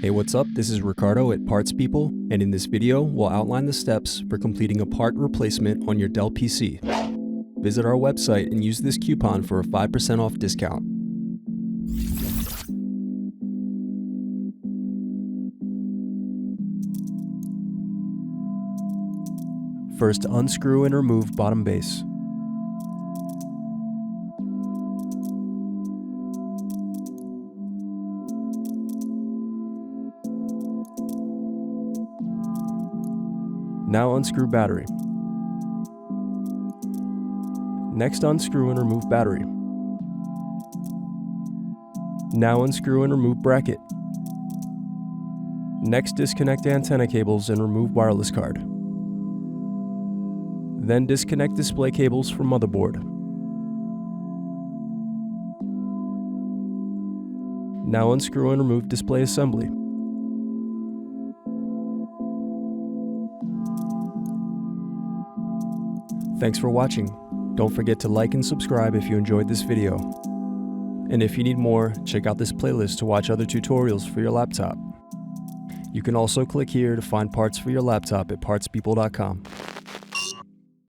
Hey, what's up? This is Ricardo at Parts People, and in this video, we'll outline the steps for completing a part replacement on your Dell PC. Visit our website and use this coupon for a 5% off discount. First, unscrew and remove bottom base. Now unscrew battery. Next, unscrew and remove battery. Now unscrew and remove bracket. Next, disconnect antenna cables and remove wireless card. Then disconnect display cables from motherboard. Now unscrew and remove display assembly. Thanks for watching. Don't forget to like and subscribe if you enjoyed this video. And if you need more, check out this playlist to watch other tutorials for your laptop. You can also click here to find parts for your laptop at partspeople.com.